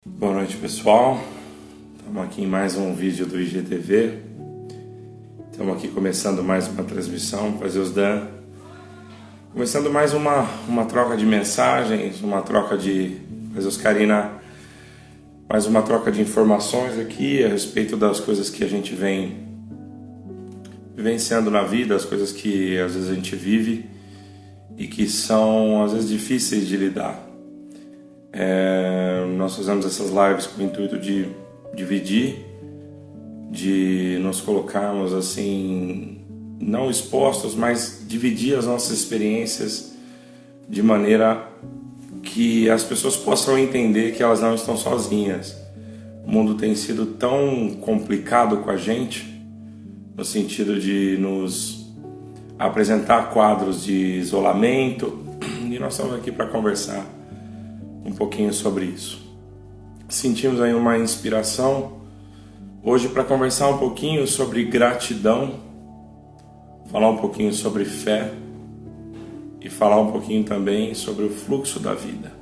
Boa noite, pessoal. Estamos aqui em mais um vídeo do IGTV. Estamos aqui começando mais uma transmissão, Fazeus Dan. Começando mais uma troca de mensagens, uma troca de Fazeus Karina, mais uma troca de informações aqui a respeito das coisas que a gente vem vivenciando na vida, as coisas que às vezes a gente vive e que são às vezes difíceis de lidar. Nós fazemos essas lives com o intuito de dividir, de nos colocarmos assim, não expostos, mas dividir as nossas experiências de maneira que as pessoas possam entender que elas não estão sozinhas. O mundo tem sido tão complicado com a gente, no sentido de nos apresentar quadros de isolamento, e nós estamos aqui para conversar um pouquinho sobre isso. Sentimos aí uma inspiração hoje para conversar um pouquinho sobre gratidão, falar um pouquinho sobre fé e falar um pouquinho também sobre o fluxo da vida.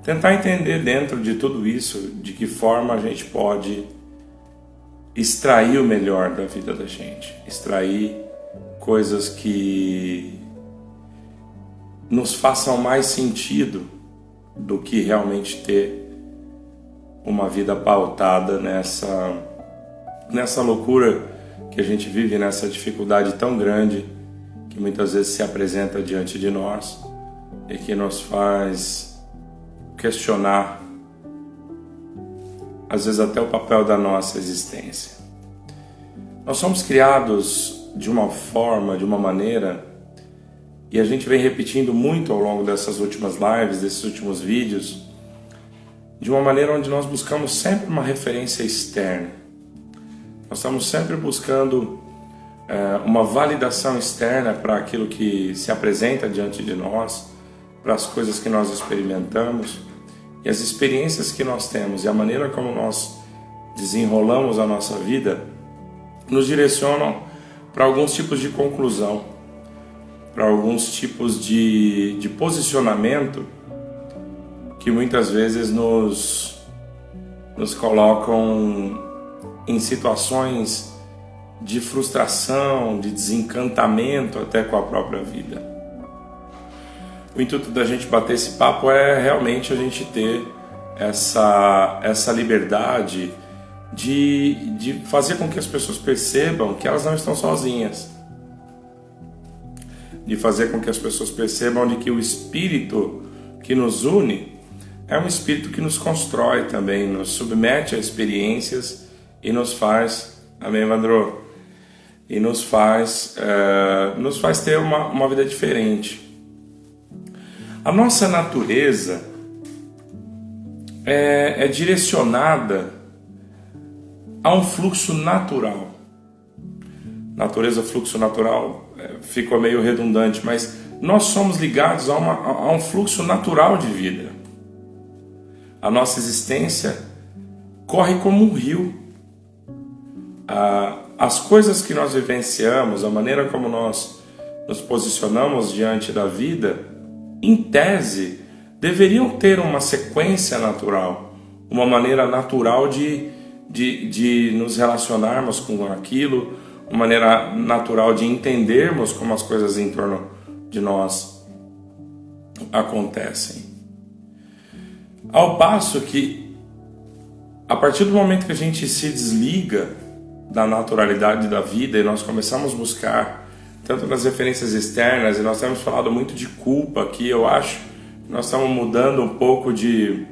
Tentar entender dentro de tudo isso de que forma a gente pode extrair o melhor da vida da gente, extrair coisas que nos façam mais sentido do que realmente ter uma vida pautada nessa loucura que a gente vive, nessa dificuldade tão grande que muitas vezes se apresenta diante de nós e que nos faz questionar, às vezes até o papel da nossa existência. Nós somos criados de uma forma, de uma maneira, e a gente vem repetindo muito ao longo dessas últimas lives, desses últimos vídeos, de uma maneira onde nós buscamos sempre uma referência externa. Nós estamos sempre buscando uma validação externa para aquilo que se apresenta diante de nós, para as coisas que nós experimentamos e as experiências que nós temos e a maneira como nós desenrolamos a nossa vida nos direcionam para alguns tipos de conclusão, para alguns tipos de posicionamento que muitas vezes nos colocam em situações de frustração, de desencantamento até com a própria vida. O intuito da gente bater esse papo é realmente a gente ter essa liberdade de fazer com que as pessoas percebam que elas não estão sozinhas, de fazer com que as pessoas percebam de que o Espírito que nos une é um Espírito que nos constrói também, nos submete a experiências e nos faz, amém, Evandro? E nos faz ter uma vida diferente. A nossa natureza é direcionada a um fluxo natural. Natureza, fluxo natural, ficou meio redundante, mas nós somos ligados a um fluxo natural de vida. A nossa existência corre como um rio. As coisas que nós vivenciamos, a maneira como nós nos posicionamos diante da vida, em tese, deveriam ter uma sequência natural, uma maneira natural de nos relacionarmos com aquilo, uma maneira natural de entendermos como as coisas em torno de nós acontecem. Ao passo que, a partir do momento que a gente se desliga da naturalidade da vida e nós começamos a buscar, tanto nas referências externas, e nós temos falado muito de culpa aqui, eu acho que nós estamos mudando um pouco de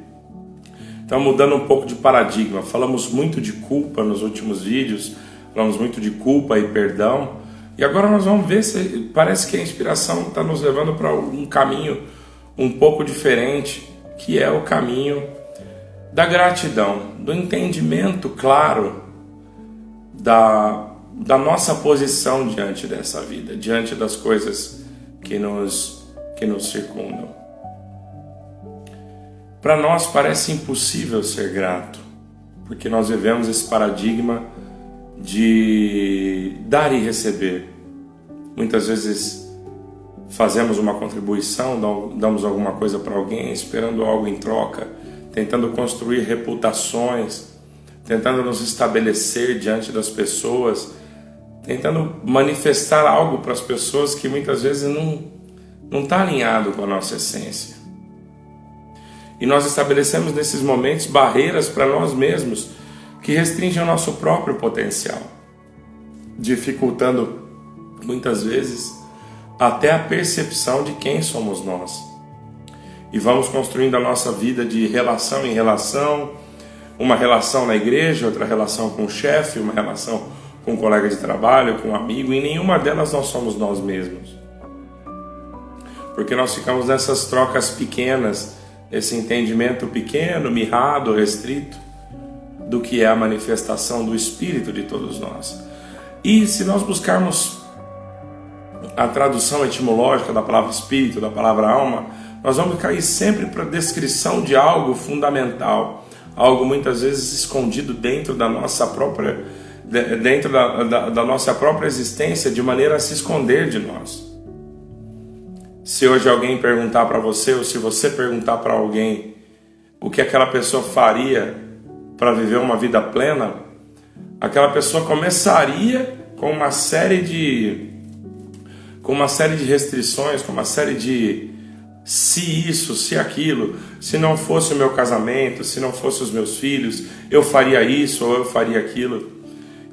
paradigma. Falamos muito de culpa nos últimos vídeos, falamos muito de culpa e perdão, e agora nós vamos ver se parece que a inspiração está nos levando para um caminho um pouco diferente, que é o caminho da gratidão, do entendimento claro da nossa posição diante dessa vida, diante das coisas que nos circundam. Para nós parece impossível ser grato, porque nós vivemos esse paradigma de dar e receber. Muitas vezes fazemos uma contribuição, damos alguma coisa para alguém esperando algo em troca. tentando construir reputações, tentando nos estabelecer diante das pessoas, tentando manifestar algo para as pessoas que muitas vezes não está alinhado com a nossa essência. E nós estabelecemos nesses momentos barreiras para nós mesmos que restringem o nosso próprio potencial, dificultando muitas vezes até a percepção de quem somos nós. E vamos construindo a nossa vida de relação em relação, uma relação na igreja, outra relação com o chefe, uma relação com um colega de trabalho, com um amigo, e em nenhuma delas nós somos nós mesmos. Porque nós ficamos nessas trocas pequenas, esse entendimento pequeno, mirrado, restrito, do que é a manifestação do Espírito de todos nós. E se nós buscarmos a tradução etimológica da palavra Espírito, da palavra alma, nós vamos cair sempre para a descrição de algo fundamental, algo muitas vezes escondido dentro da nossa própria, da nossa própria existência, de maneira a se esconder de nós. Se hoje alguém perguntar para você, ou se você perguntar para alguém o que aquela pessoa faria para viver uma vida plena, aquela pessoa começaria com uma série de restrições, com uma série de se isso, se aquilo, se não fosse o meu casamento, se não fosse os meus filhos, eu faria isso ou eu faria aquilo.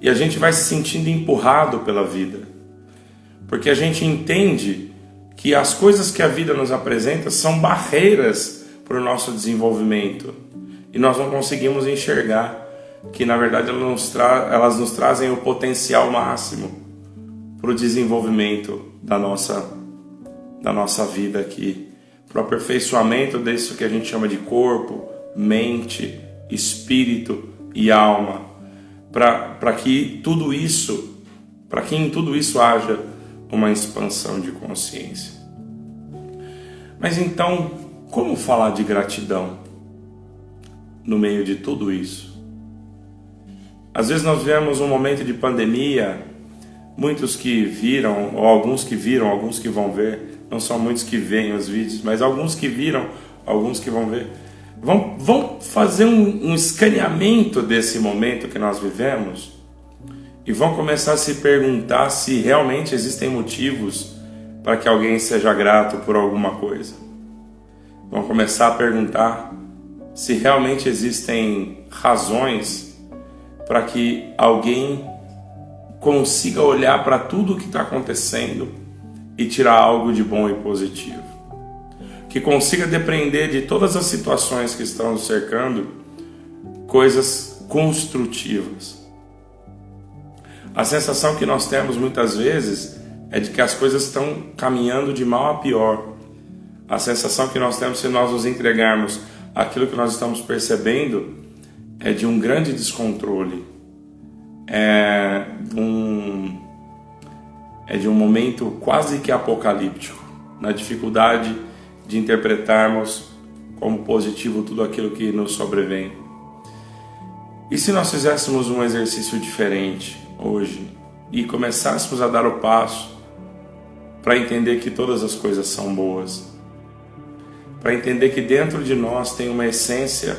E a gente vai se sentindo empurrado pela vida, porque a gente entende que as coisas que a vida nos apresenta são barreiras para o nosso desenvolvimento, e nós não conseguimos enxergar que na verdade elas nos trazem o potencial máximo para o desenvolvimento da nossa vida aqui, para o aperfeiçoamento disso que a gente chama de corpo, mente, espírito e alma, para que em tudo isso haja uma expansão de consciência. Mas então, como falar de gratidão no meio de tudo isso? Às vezes nós vivemos um momento de pandemia, muitos que viram, ou alguns que viram, alguns que vão ver, não são muitos que veem os vídeos, mas alguns que viram, alguns que vão ver, vão fazer um escaneamento desse momento que nós vivemos e vão começar a se perguntar se realmente existem motivos para que alguém seja grato por alguma coisa. Vão começar a perguntar se realmente existem razões para que alguém consiga olhar para tudo o que está acontecendo e tirar algo de bom e positivo. Que consiga depreender de todas as situações que estão nos cercando coisas construtivas. A sensação que nós temos muitas vezes é de que as coisas estão caminhando de mal a pior. A sensação que nós temos, se nós nos entregarmos àquilo que nós estamos percebendo, é de um grande descontrole. É de um momento quase que apocalíptico, na dificuldade de interpretarmos como positivo tudo aquilo que nos sobrevém. E se nós fizéssemos um exercício diferente hoje e começássemos a dar o passo para entender que todas as coisas são boas, para entender que dentro de nós tem uma essência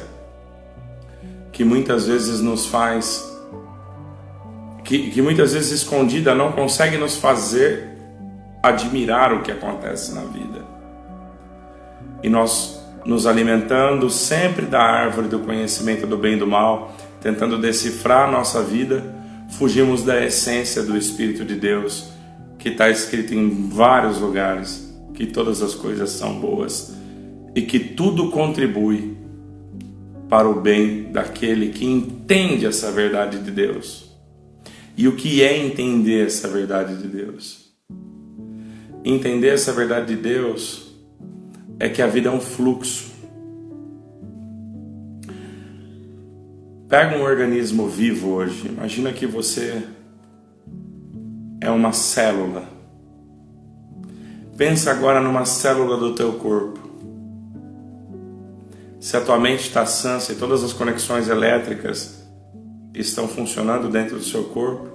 que muitas vezes nos faz, que muitas vezes escondida não consegue nos fazer admirar o que acontece na vida. E nós nos alimentando sempre da árvore do conhecimento do bem e do mal, tentando decifrar a nossa vida, fugimos da essência do Espírito de Deus, que está escrito em vários lugares, que todas as coisas são boas e que tudo contribui para o bem daquele que entende essa verdade de Deus. E o que é entender essa verdade de Deus? Entender essa verdade de Deus é que a vida é um fluxo. Pega um organismo vivo hoje. Imagina que você é uma célula. Pensa agora numa célula do teu corpo. Se a tua mente está sã, se todas as conexões elétricas estão funcionando dentro do seu corpo,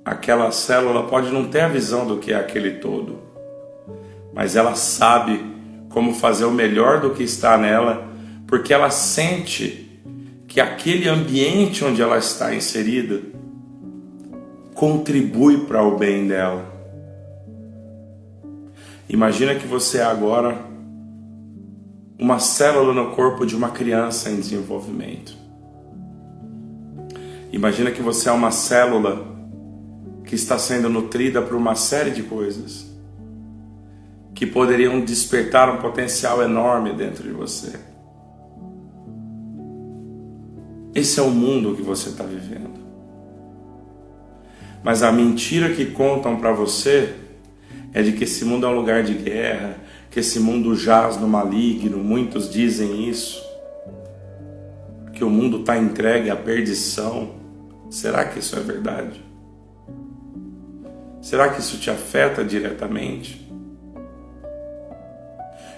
aquela célula pode não ter a visão do que é aquele todo, mas ela sabe como fazer o melhor do que está nela, porque ela sente que aquele ambiente onde ela está inserida contribui para o bem dela. Imagina que você é agora uma célula no corpo de uma criança em desenvolvimento. Imagina que você é uma célula que está sendo nutrida por uma série de coisas que poderiam despertar um potencial enorme dentro de você. Esse é o mundo que você está vivendo. Mas a mentira que contam para você é de que esse mundo é um lugar de guerra, que esse mundo jaz no maligno. Muitos dizem isso, que o mundo está entregue à perdição. Será que isso é verdade? Será que isso te afeta diretamente?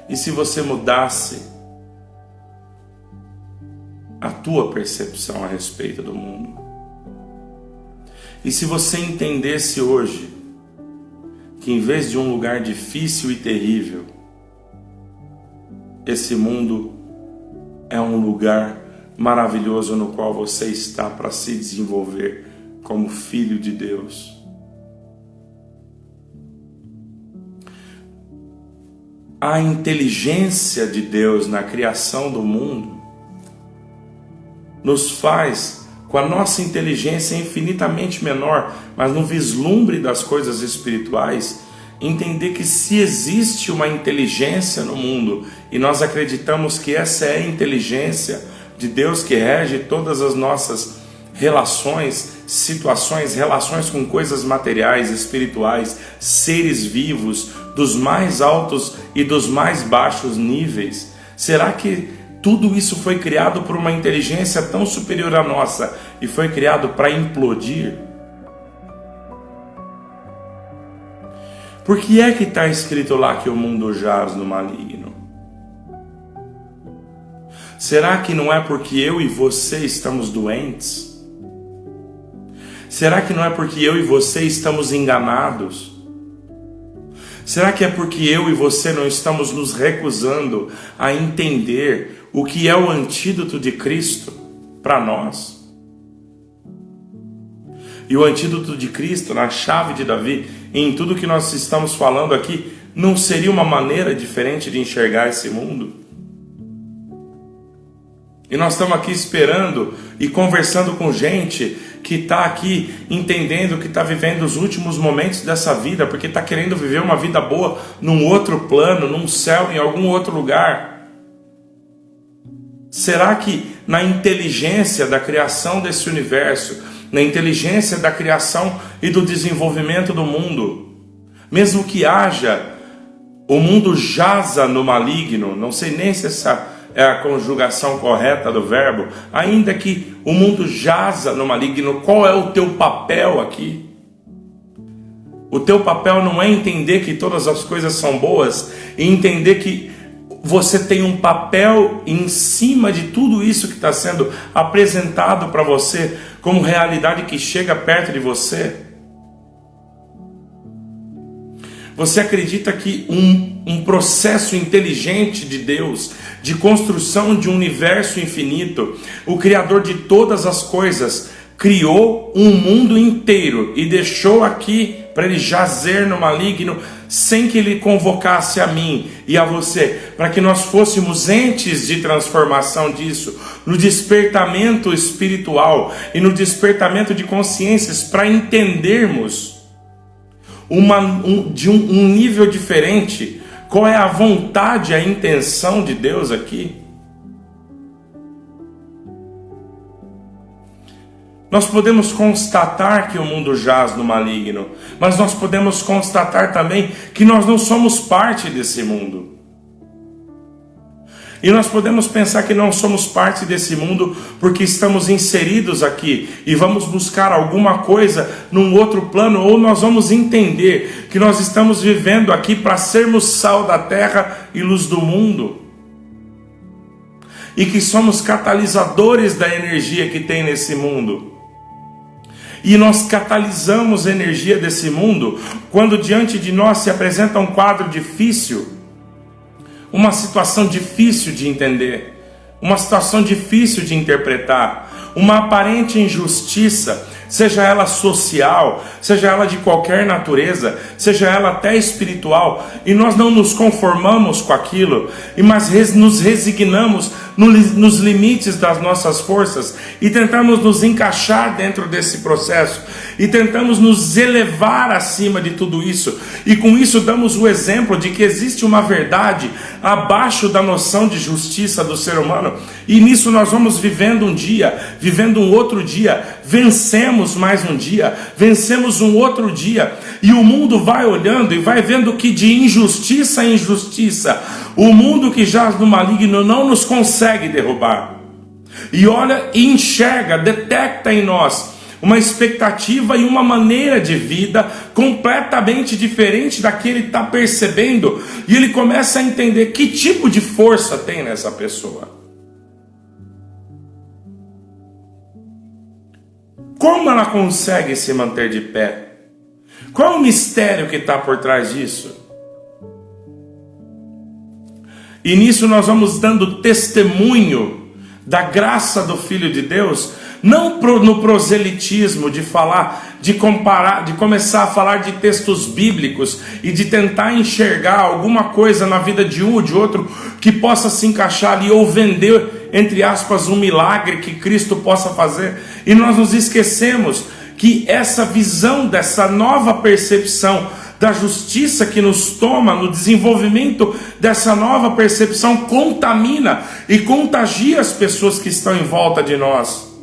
E se você mudasse a tua percepção a respeito do mundo? E se você entendesse hoje que em vez de um lugar difícil e terrível, esse mundo é um lugar maravilhoso no qual você está para se desenvolver como filho de Deus? A inteligência de Deus na criação do mundo nos faz, com a nossa inteligência infinitamente menor, mas no vislumbre das coisas espirituais, entender que se existe uma inteligência no mundo, e nós acreditamos que essa é a inteligência de Deus que rege todas as nossas relações, situações, relações com coisas materiais, espirituais, seres vivos, dos mais altos e dos mais baixos níveis. Será que tudo isso foi criado por uma inteligência tão superior à nossa e foi criado para implodir? Por que é que está escrito lá que o mundo jaz no maligno? Será que não é porque eu e você estamos doentes? Será que não é porque eu e você estamos enganados? Será que é porque eu e você não estamos nos recusando a entender o que é o antídoto de Cristo para nós? E o antídoto de Cristo, na chave de Davi, em tudo que nós estamos falando aqui, não seria uma maneira diferente de enxergar esse mundo? E nós estamos aqui esperando e conversando com gente que está aqui entendendo que está vivendo os últimos momentos dessa vida, porque está querendo viver uma vida boa num outro plano, num céu, em algum outro lugar. Será que na inteligência da criação desse universo, na inteligência da criação e do desenvolvimento do mundo, mesmo que haja, o mundo jaza no maligno, não sei nem se essa é a conjugação correta do verbo, ainda que o mundo jaza no maligno, qual é o teu papel aqui? O teu papel não é entender que todas as coisas são boas e entender que você tem um papel em cima de tudo isso que está sendo apresentado para você como realidade que chega perto de você. Você acredita que um processo inteligente de Deus, de construção de um universo infinito, o Criador de todas as coisas, criou um mundo inteiro e deixou aqui para ele jazer no maligno, sem que ele convocasse a mim e a você, para que nós fôssemos entes de transformação disso, no despertamento espiritual e no despertamento de consciências, para entendermos de um nível diferente qual é a vontade, a intenção de Deus aqui. Nós podemos constatar que o mundo jaz no maligno, mas nós podemos constatar também que nós não somos parte desse mundo. E nós podemos pensar que não somos parte desse mundo porque estamos inseridos aqui e vamos buscar alguma coisa num outro plano, ou nós vamos entender que nós estamos vivendo aqui para sermos sal da terra e luz do mundo. E que somos catalisadores da energia que tem nesse mundo. E nós catalisamos a energia desse mundo quando diante de nós se apresenta um quadro difícil, uma situação difícil de entender, uma situação difícil de interpretar, uma aparente injustiça, seja ela social, seja ela de qualquer natureza, seja ela até espiritual, e nós não nos conformamos com aquilo, mas nos resignamos nos limites das nossas forças e tentamos nos encaixar dentro desse processo e tentamos nos elevar acima de tudo isso, e com isso damos o exemplo de que existe uma verdade abaixo da noção de justiça do ser humano, e nisso nós vamos vivendo um dia, vivendo um outro dia, vencemos mais um dia, vencemos um outro dia, e o mundo vai olhando e vai vendo que de injustiça em injustiça, o mundo que jaz no maligno não nos consegue derrubar, e olha e enxerga, detecta em nós uma expectativa e uma maneira de vida completamente diferente da que ele está percebendo, e ele começa a entender que tipo de força tem nessa pessoa. Como ela consegue se manter de pé? Qual é o mistério que está por trás disso? E nisso nós vamos dando testemunho da graça do Filho de Deus, não no proselitismo de falar, de comparar, de começar a falar de textos bíblicos e de tentar enxergar alguma coisa na vida de um ou de outro que possa se encaixar ali ou vender, entre aspas, um milagre que Cristo possa fazer. E nós nos esquecemos que essa visão dessa nova percepção da justiça que nos toma no desenvolvimento dessa nova percepção contamina e contagia as pessoas que estão em volta de nós.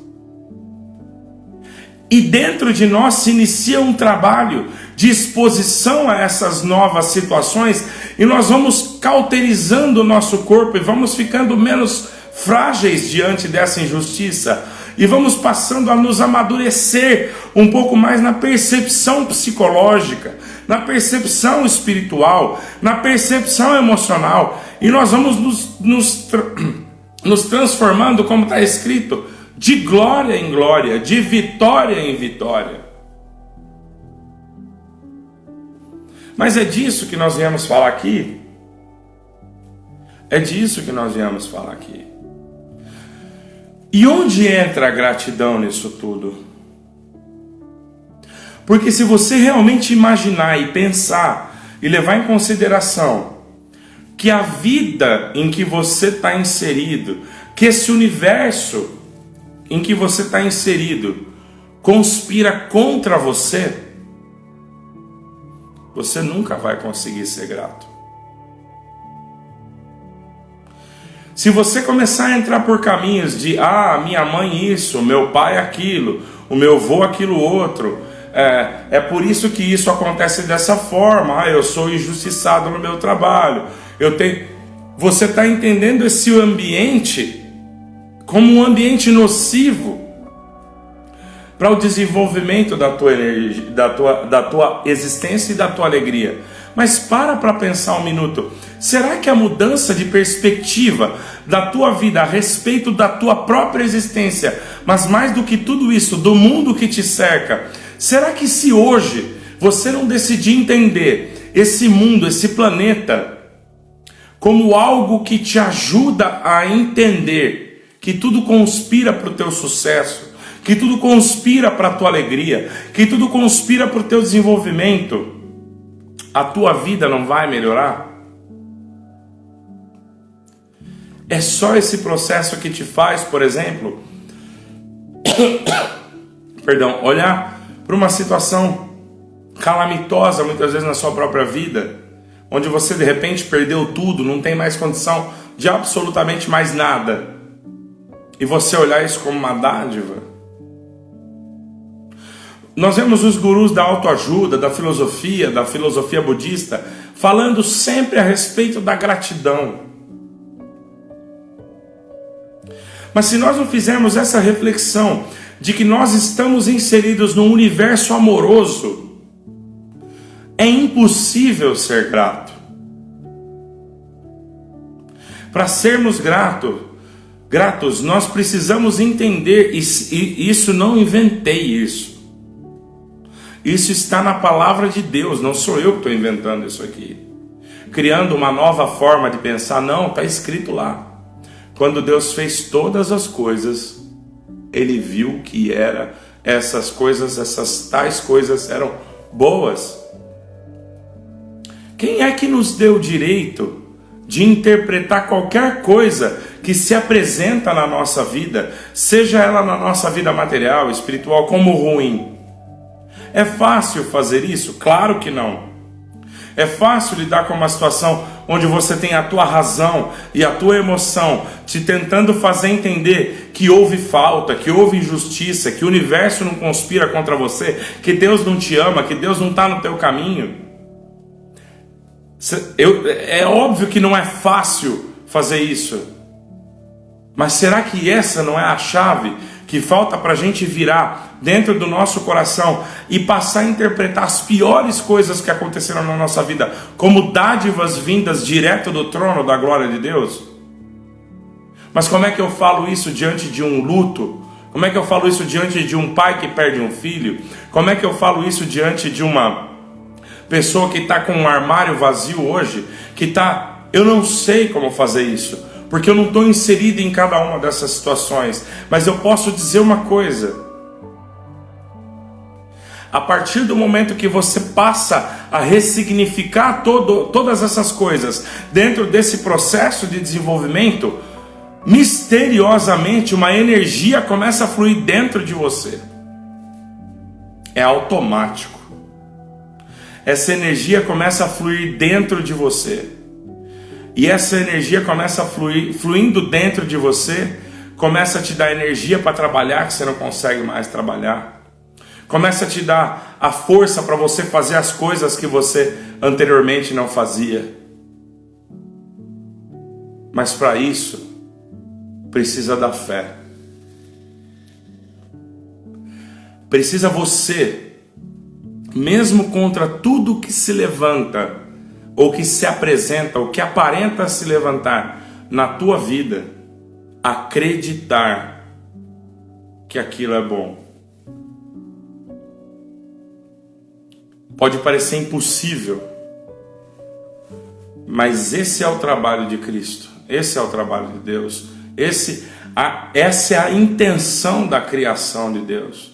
E dentro de nós se inicia um trabalho de exposição a essas novas situações, e nós vamos cauterizando o nosso corpo e vamos ficando menos frágeis diante dessa injustiça, e vamos passando a nos amadurecer um pouco mais na percepção psicológica, na percepção espiritual, na percepção emocional, e nós vamos nos transformando, como está escrito, de glória em glória, de vitória em vitória. Mas é disso que nós viemos falar aqui. É disso que nós viemos falar aqui. E onde entra a gratidão nisso tudo? Porque se você realmente imaginar e pensar e levar em consideração que a vida em que você está inserido, que esse universo em que você está inserido conspira contra você, você nunca vai conseguir ser grato. Se você começar a entrar por caminhos de minha mãe isso, meu pai aquilo, o meu avô aquilo outro, é por isso que isso acontece dessa forma, eu sou injustiçado no meu trabalho, você está entendendo esse ambiente como um ambiente nocivo para o desenvolvimento da tua energia, da tua existência e da tua alegria. Mas para pensar um minuto. Será que a mudança de perspectiva da tua vida a respeito da tua própria existência, mas mais do que tudo isso, do mundo que te cerca, será que se hoje você não decidir entender esse mundo, esse planeta, como algo que te ajuda a entender que tudo conspira para o teu sucesso, que tudo conspira para a tua alegria, que tudo conspira para o teu desenvolvimento, a tua vida não vai melhorar? É só esse processo que te faz, por exemplo, olhar para uma situação calamitosa, muitas vezes na sua própria vida, onde você de repente perdeu tudo, não tem mais condição de absolutamente mais nada, e você olhar isso como uma dádiva. Nós vemos os gurus da autoajuda, da filosofia budista, falando sempre a respeito da gratidão. Mas se nós não fizermos essa reflexão de que nós estamos inseridos num universo amoroso, é impossível ser grato. Para sermos gratos, nós precisamos entender, e isso não inventei isso. Isso está na palavra de Deus, não sou eu que estou inventando isso aqui. Criando uma nova forma de pensar, não, está escrito lá. quando Deus fez todas as coisas, Ele viu que essas tais coisas eram boas. Quem é que nos deu o direito de interpretar qualquer coisa que se apresenta na nossa vida, seja ela na nossa vida material, espiritual, como ruim? É fácil fazer isso? Claro que não. É fácil lidar com uma situação onde você tem a tua razão e a tua emoção te tentando fazer entender que houve falta, que houve injustiça, que o universo não conspira contra você, que Deus não te ama, que Deus não está no teu caminho? É óbvio que não é fácil fazer isso. Mas será que essa não é a chave que falta para a gente virar dentro do nosso coração e passar a interpretar as piores coisas que aconteceram na nossa vida como dádivas vindas direto do trono da glória de Deus? Mas como é que eu falo isso diante de um luto? Como é que eu falo isso diante de um pai que perde um filho? Como é que eu falo isso diante de uma pessoa que está com um armário vazio hoje? Eu não sei como fazer isso, porque eu não estou inserido em cada uma dessas situações. Mas eu posso dizer uma coisa: a partir do momento que você passa a ressignificar todas essas coisas dentro desse processo de desenvolvimento, misteriosamente uma energia começa a fluir dentro de você. É automático. Essa energia começa a fluir dentro de você. E essa energia começa a fluindo dentro de você, começa a te dar energia para trabalhar que você não consegue mais trabalhar. Começa a te dar a força para você fazer as coisas que você anteriormente não fazia. Mas para isso, precisa da fé. Precisa você, mesmo contra tudo que se levanta, ou que se apresenta, ou que aparenta se levantar na tua vida, acreditar que aquilo é bom. Pode parecer impossível, mas esse é o trabalho de Cristo, esse é o trabalho de Deus, essa é a intenção da criação de Deus.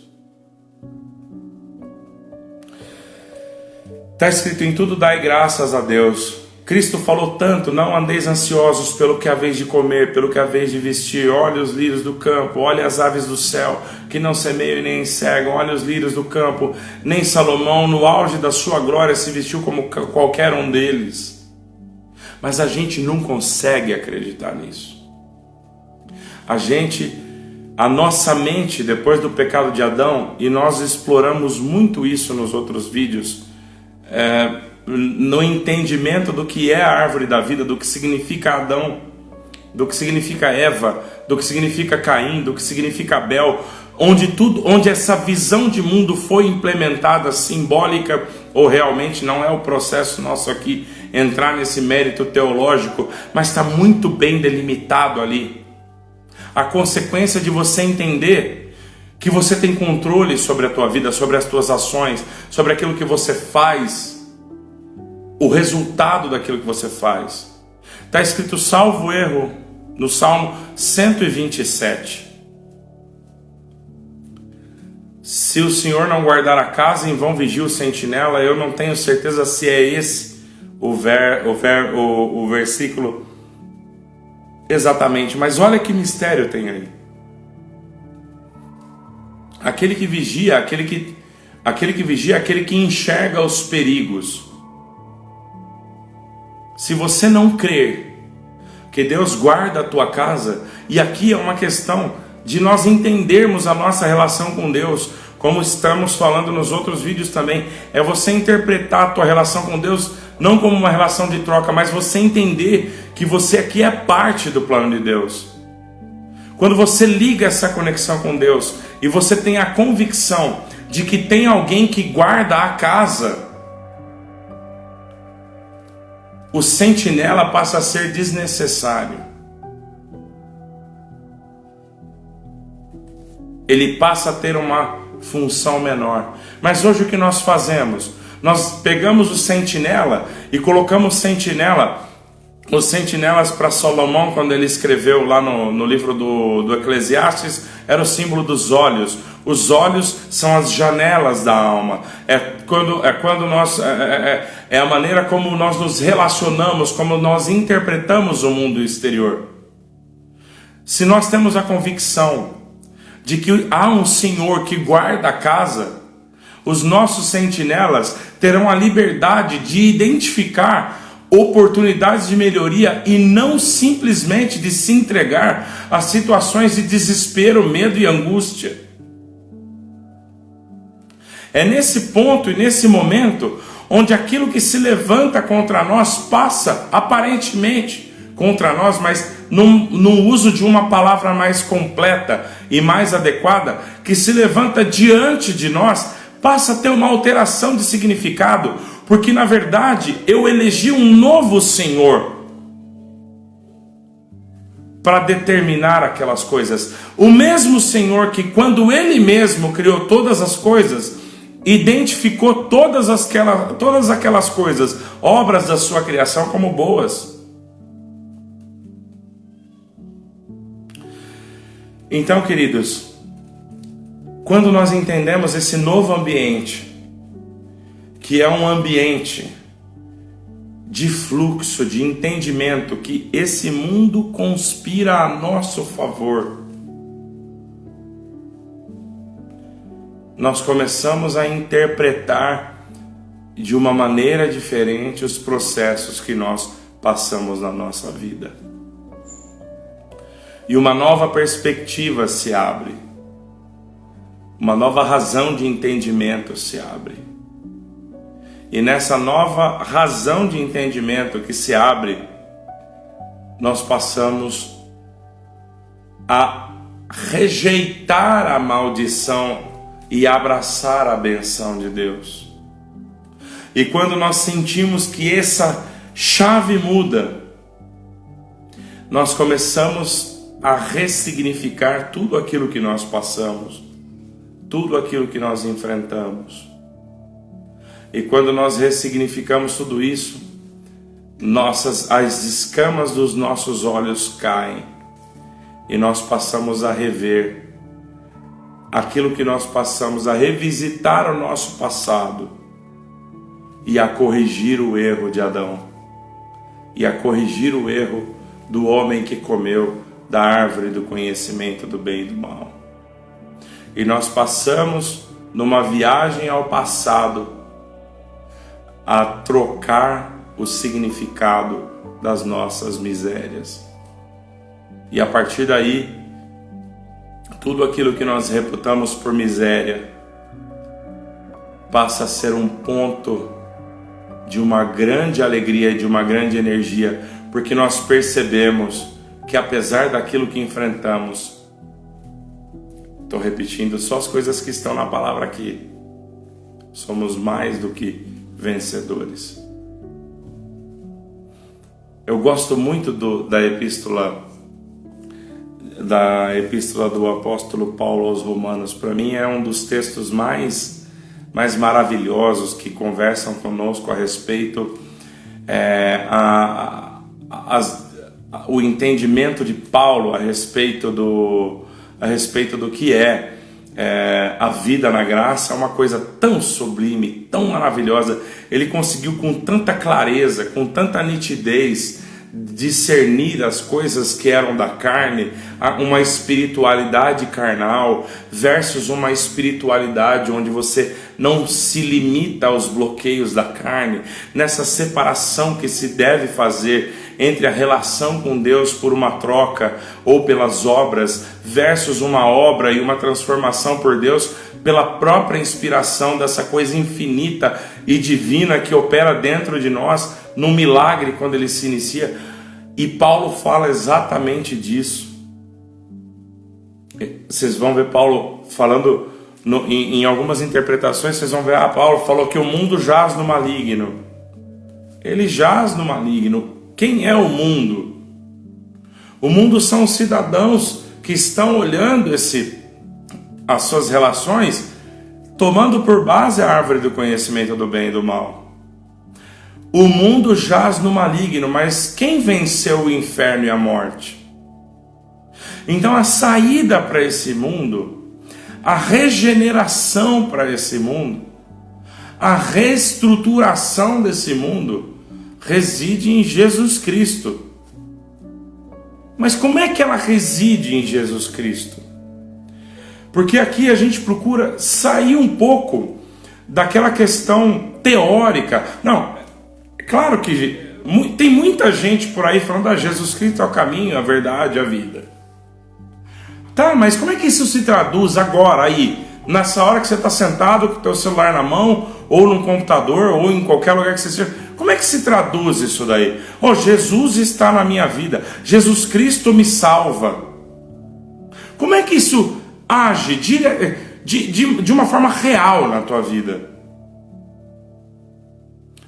Está escrito: em tudo dai graças a Deus. Cristo falou tanto: não andeis ansiosos pelo que haveis de comer, pelo que haveis de vestir. Olhe os lírios do campo, olhe as aves do céu, que não semeiam e nem cegam. Olhe os lírios do campo, nem Salomão, no auge da sua glória, se vestiu como qualquer um deles. Mas a gente não consegue acreditar nisso. A nossa mente, depois do pecado de Adão, e nós exploramos muito isso nos outros vídeos, no entendimento do que é a árvore da vida, do que significa Adão, do que significa Eva, do que significa Caim, do que significa Abel, onde essa visão de mundo foi implementada, simbólica ou realmente, não é o processo nosso aqui entrar nesse mérito teológico, mas está muito bem delimitado ali. A consequência de você entender que você tem controle sobre a tua vida, sobre as tuas ações, sobre aquilo que você faz, o resultado daquilo que você faz. Está escrito, salvo erro, no Salmo 127. Se o Senhor não guardar a casa, em vão vigia o sentinela. Eu não tenho certeza se é esse o versículo exatamente, mas olha que mistério tem aí. Aquele que vigia, aquele que enxerga os perigos. Se você não crer que Deus guarda a tua casa, e aqui é uma questão de nós entendermos a nossa relação com Deus, como estamos falando nos outros vídeos também, é você interpretar a tua relação com Deus não como uma relação de troca, mas você entender que você aqui é parte do plano de Deus. Quando você liga essa conexão com Deus e você tem a convicção de que tem alguém que guarda a casa, o sentinela passa a ser desnecessário. Ele passa a ter uma função menor. Mas hoje o que nós fazemos? Nós pegamos o sentinela e colocamos o sentinela os sentinelas para Salomão, quando ele escreveu lá no livro do Eclesiastes, era o símbolo dos olhos. Os olhos são as janelas da alma. É a maneira como nós nos relacionamos, como nós interpretamos o mundo exterior. Se nós temos a convicção de que há um Senhor que guarda a casa, os nossos sentinelas terão a liberdade de identificar oportunidades de melhoria e não simplesmente de se entregar a situações de desespero, medo e angústia. É nesse ponto e nesse momento onde aquilo que se levanta contra nós passa aparentemente contra nós, mas no uso de uma palavra mais completa e mais adequada, que se levanta diante de nós, passa a ter uma alteração de significado, porque na verdade eu elegi um novo Senhor para determinar aquelas coisas. O mesmo Senhor que, quando Ele mesmo criou todas as coisas, identificou todas aquelas coisas, obras da sua criação, como boas. Então, queridos, quando nós entendemos esse novo ambiente, que é um ambiente de fluxo, de entendimento, que esse mundo conspira a nosso favor, nós começamos a interpretar de uma maneira diferente os processos que nós passamos na nossa vida. E uma nova perspectiva se abre. Uma nova razão de entendimento se abre. E nessa nova razão de entendimento que se abre, nós passamos a rejeitar a maldição e abraçar a benção de Deus. E quando nós sentimos que essa chave muda, nós começamos a ressignificar tudo aquilo que nós passamos, tudo aquilo que nós enfrentamos. E quando nós ressignificamos tudo isso, as escamas dos nossos olhos caem e nós passamos a rever aquilo que nós passamos, a revisitar o nosso passado e a corrigir o erro de Adão e a corrigir o erro do homem que comeu da árvore do conhecimento do bem e do mal. E nós passamos numa viagem ao passado a trocar o significado das nossas misérias. E a partir daí, tudo aquilo que nós reputamos por miséria passa a ser um ponto de uma grande alegria, de uma grande energia, porque nós percebemos que apesar daquilo que enfrentamos, estou repetindo só as coisas que estão na palavra aqui, somos mais do que vencedores. Eu gosto muito da epístola do apóstolo Paulo aos Romanos. Para mim é um dos textos mais maravilhosos que conversam conosco a respeito o entendimento de Paulo a respeito do que é a vida na graça. É uma coisa tão sublime, tão maravilhosa. Ele conseguiu com tanta clareza, com tanta nitidez, discernir as coisas que eram da carne, uma espiritualidade carnal versus uma espiritualidade onde você não se limita aos bloqueios da carne, nessa separação que se deve fazer entre a relação com Deus por uma troca ou pelas obras versus uma obra e uma transformação por Deus pela própria inspiração dessa coisa infinita e divina que opera dentro de nós num milagre quando ele se inicia. E Paulo fala exatamente disso. Vocês vão ver Paulo falando em algumas interpretações, vocês vão ver, Paulo falou que o mundo jaz no maligno. Ele jaz no maligno. Quem é o mundo? O mundo são os cidadãos que estão olhando as suas relações, tomando por base a árvore do conhecimento do bem e do mal. O mundo jaz no maligno, mas quem venceu o inferno e a morte? Então a saída para esse mundo, a regeneração para esse mundo, a reestruturação desse mundo reside em Jesus Cristo. Mas como é que ela reside em Jesus Cristo? Porque aqui a gente procura sair um pouco daquela questão teórica. Não, é claro que tem muita gente por aí falando: Jesus Cristo é o caminho, a verdade, a vida. Tá, mas como é que isso se traduz agora aí, nessa hora que você está sentado com o teu celular na mão, ou no computador, ou em qualquer lugar que você esteja? Como é que se traduz isso daí? Jesus está na minha vida, Jesus Cristo me salva. Como é que isso age de uma forma real na tua vida?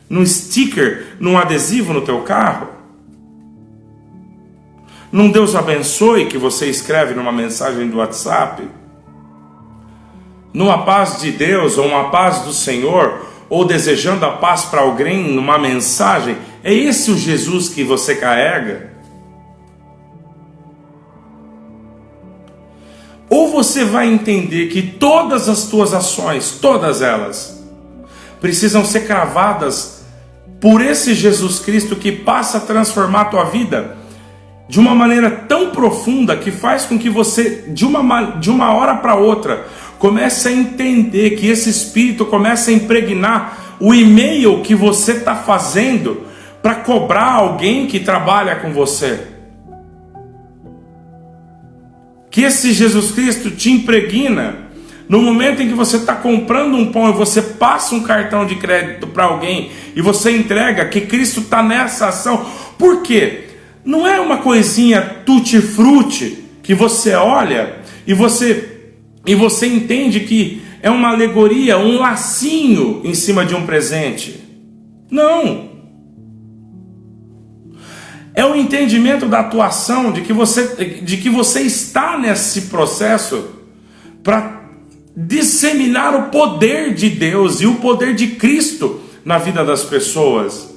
Num sticker, num adesivo no teu carro? Num Deus abençoe que você escreve numa mensagem do WhatsApp? Numa paz de Deus, ou uma paz do Senhor, ou desejando a paz para alguém numa mensagem? É esse o Jesus que você carrega? Ou você vai entender que todas as tuas ações, todas elas, precisam ser cravadas por esse Jesus Cristo que passa a transformar a tua vida de uma maneira tão profunda que faz com que você, de uma hora para outra, comece a entender que esse Espírito começa a impregnar o e-mail que você está fazendo para cobrar alguém que trabalha com você. Que esse Jesus Cristo te impregna no momento em que você está comprando um pão e você passa um cartão de crédito para alguém e você entrega, que Cristo está nessa ação. Por quê? Não é uma coisinha tutti-frutti que você olha e você entende que é uma alegoria, um lacinho em cima de um presente. Não. É o entendimento da atuação de que você está nesse processo para disseminar o poder de Deus e o poder de Cristo na vida das pessoas.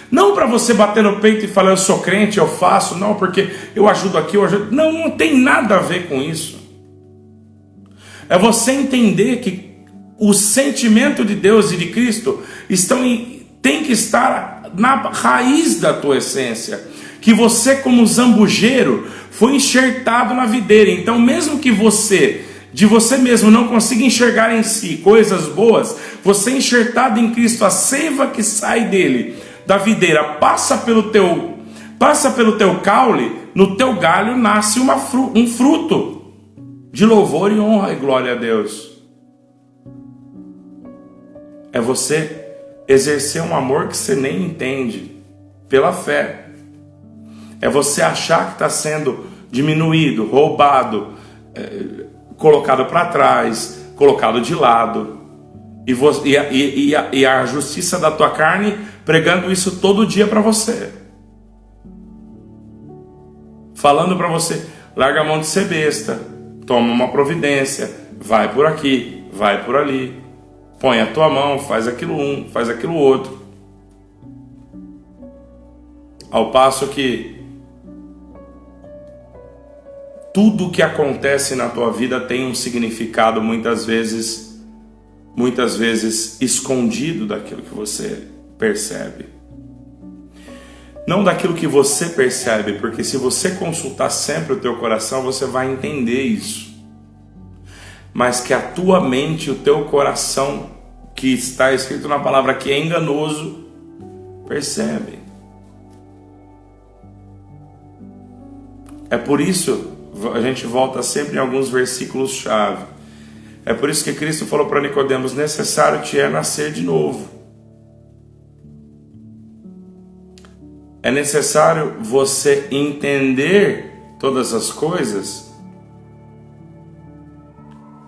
Não para você bater no peito e falar: eu sou crente, eu faço, não, porque eu ajudo aqui, eu ajudo. Não, não tem nada a ver com isso. É você entender que o sentimento de Deus e de Cristo tem que estar na raiz da tua essência. Que você, como zambujeiro, foi enxertado na videira. Então, mesmo que de você mesmo não consiga enxergar em si coisas boas, você enxertado em Cristo, a seiva que sai dele, da videira, passa pelo teu caule, no teu galho nasce um fruto de louvor e honra e glória a Deus. É você exercer um amor que você nem entende, pela fé. É você achar que está sendo diminuído, roubado, colocado para trás, colocado de lado, e a justiça da tua carne pregando isso todo dia para você, falando para você: larga a mão de ser besta, toma uma providência, vai por aqui, vai por ali, põe a tua mão, faz aquilo faz aquilo outro. Ao passo que tudo que acontece na tua vida tem um significado muitas vezes escondido daquilo que você percebe. Não daquilo que você percebe, porque se você consultar sempre o teu coração, você vai entender isso. Mas que a tua mente, o teu coração, que está escrito na palavra que é enganoso, percebe. É por isso a gente volta sempre em alguns versículos-chave. É por isso que Cristo falou para Nicodemos: necessário te é nascer de novo. É necessário você entender todas as coisas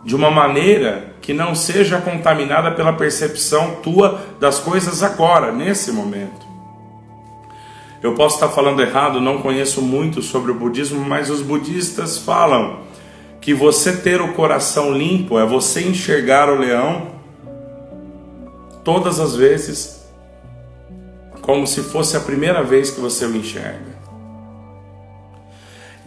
de uma maneira que não seja contaminada pela percepção tua das coisas agora, nesse momento. Eu posso estar falando errado, não conheço muito sobre o budismo, mas os budistas falam que você ter o coração limpo é você enxergar o leão todas as vezes como se fosse a primeira vez que você o enxerga.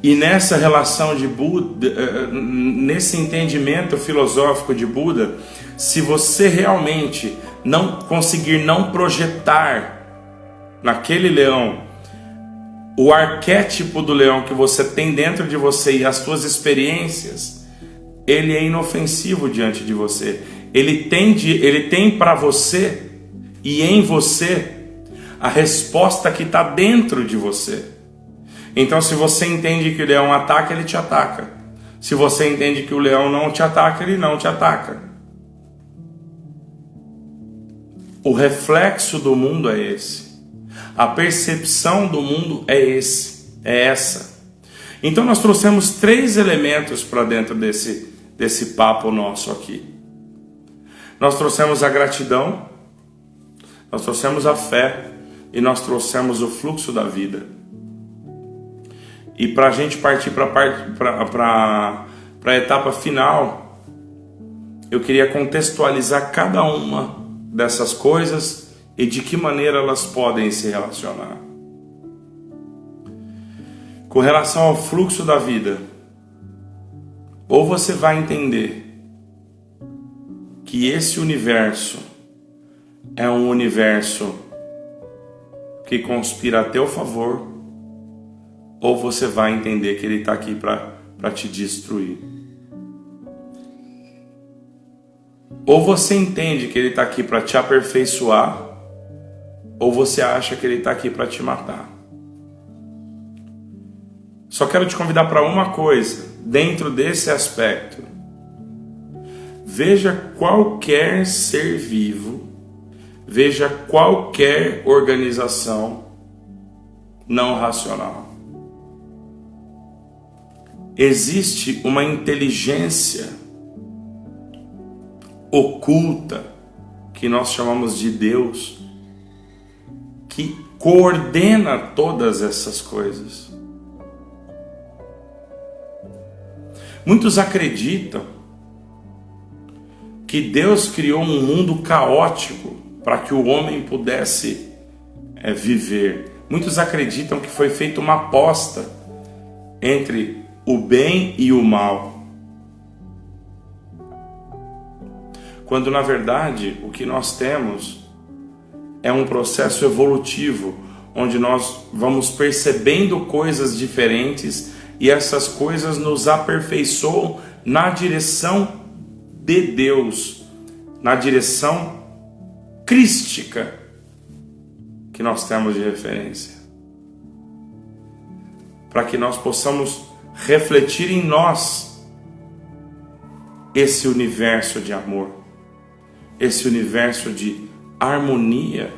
E nessa relação de Buda, nesse entendimento filosófico de Buda, se você realmente não conseguir não projetar naquele leão o arquétipo do leão que você tem dentro de você e as suas experiências, ele é inofensivo diante de você. Ele tem para você e em você a resposta que está dentro de você. Então, se você entende que o leão ataca, ele te ataca. Se você entende que o leão não te ataca, ele não te ataca. O reflexo do mundo é esse. A percepção do mundo é essa. Então, nós trouxemos 3 elementos para dentro desse papo nosso aqui. Nós trouxemos a gratidão, nós trouxemos a fé e nós trouxemos o fluxo da vida. E para a gente partir para a etapa final, eu queria contextualizar cada uma dessas coisas e de que maneira elas podem se relacionar. Com relação ao fluxo da vida, ou você vai entender que esse universo é um universo que conspira a teu favor, ou você vai entender que ele está aqui para te destruir. Ou você entende que ele está aqui para te aperfeiçoar, ou você acha que ele está aqui para te matar. Só quero te convidar para uma coisa, dentro desse aspecto. Veja qualquer ser vivo, veja qualquer organização não racional. Existe uma inteligência oculta, que nós chamamos de Deus, que coordena todas essas coisas. Muitos acreditam que Deus criou um mundo caótico para que o homem pudesse viver. Muitos acreditam que foi feita uma aposta entre o bem e o mal. Quando na verdade o que nós temos é um processo evolutivo, onde nós vamos percebendo coisas diferentes e essas coisas nos aperfeiçoam na direção de Deus, na direção crística que nós temos de referência, para que nós possamos refletir em nós esse universo de amor, esse universo de harmonia,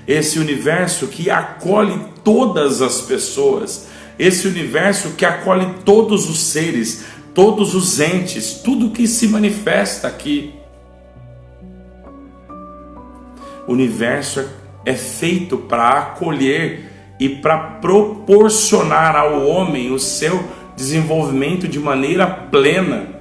esse universo que acolhe todas as pessoas, esse universo que acolhe todos os seres, todos os entes, tudo que se manifesta aqui. O universo é feito para acolher e para proporcionar ao homem o seu desenvolvimento de maneira plena.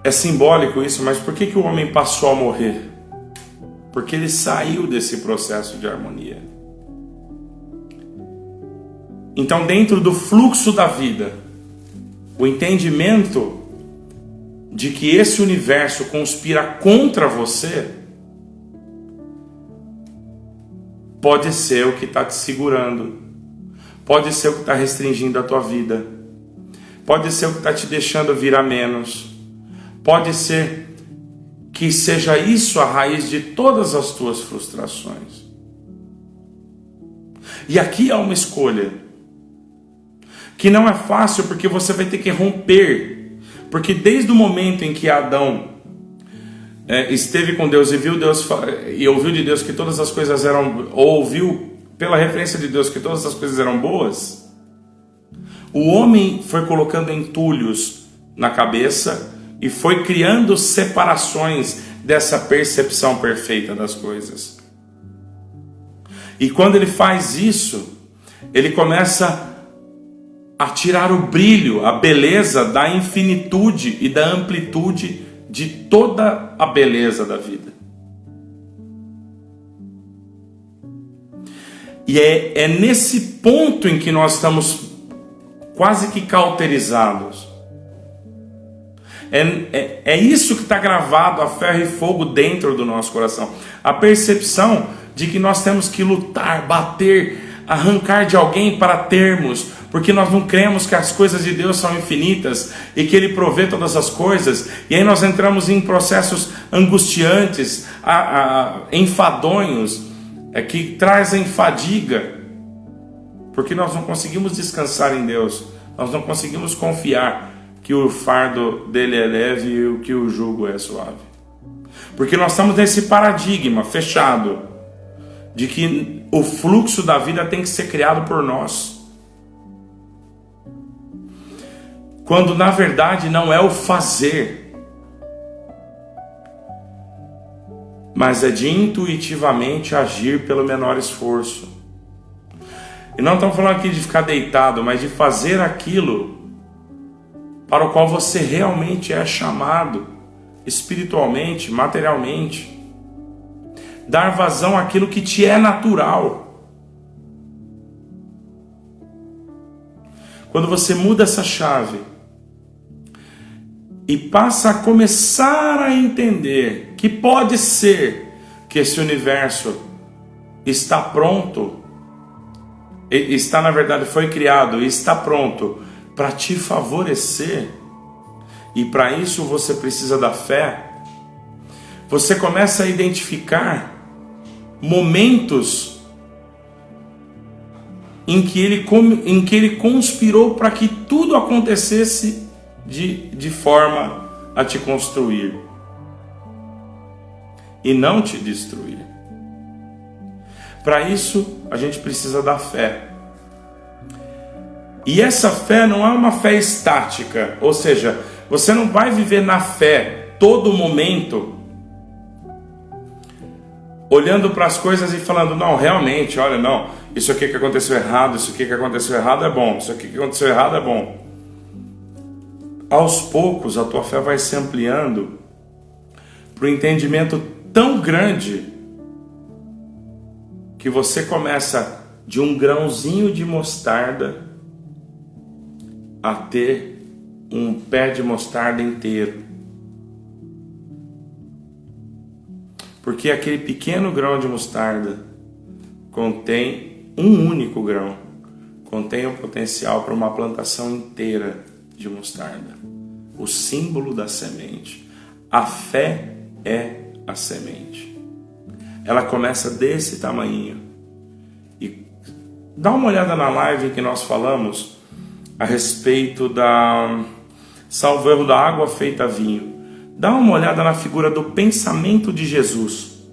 É simbólico isso, mas por que o homem passou a morrer? Porque ele saiu desse processo de harmonia. Então, dentro do fluxo da vida, o entendimento de que esse universo conspira contra você pode ser o que está te segurando, pode ser o que está restringindo a tua vida, pode ser o que está te deixando virar menos, pode ser que seja isso a raiz de todas as tuas frustrações. E aqui há uma escolha que não é fácil, porque você vai ter que romper. Porque desde o momento em que Adão esteve com Deus e viu Deus e ouviu de Deus que todas as coisas eram, ou ouviu pela referência de Deus que todas as coisas eram boas, o homem foi colocando entulhos na cabeça e foi criando separações dessa percepção perfeita das coisas. E quando ele faz isso, ele começa a tirar o brilho, a beleza da infinitude e da amplitude de toda a beleza da vida. E é nesse ponto em que nós estamos quase que cauterizados. É isso que está gravado a ferro e fogo dentro do nosso coração. A percepção de que nós temos que lutar, bater, arrancar de alguém para termos, porque nós não cremos que as coisas de Deus são infinitas e que Ele provê todas as coisas. E aí nós entramos em processos angustiantes, enfadonhos, que trazem fadiga, porque nós não conseguimos descansar em Deus, nós não conseguimos confiar que o fardo dele é leve e que o jugo é suave. Porque nós estamos nesse paradigma fechado de que o fluxo da vida tem que ser criado por nós. Quando na verdade não é o fazer, mas é de intuitivamente agir pelo menor esforço. E não estamos falando aqui de ficar deitado, mas de fazer aquilo para o qual você realmente é chamado, espiritualmente, materialmente. Dar vazão àquilo que te é natural. Quando você muda essa chave e passa a começar a entender que pode ser que esse universo está pronto, está, na verdade, foi criado e está pronto para te favorecer, e para isso você precisa da fé, você começa a identificar momentos em que ele conspirou para que tudo acontecesse de forma a te construir e não te destruir. Para isso a gente precisa da fé. E essa fé não é uma fé estática, ou seja, você não vai viver na fé todo momento olhando para as coisas e falando, não, realmente, olha, não, isso aqui que aconteceu errado, isso aqui que aconteceu errado é bom, isso aqui que aconteceu errado é bom. Aos poucos a tua fé vai se ampliando para um entendimento tão grande que você começa de um grãozinho de mostarda a ter um pé de mostarda inteiro. Porque aquele pequeno grão de mostarda contém um único grão, contém o potencial para uma plantação inteira de mostarda. O símbolo da semente. A fé é a semente. Ela começa desse tamanho. E dá uma olhada na live em que nós falamos a respeito da, salvo erro, da água feita vinho. Dá uma olhada na figura do pensamento de Jesus.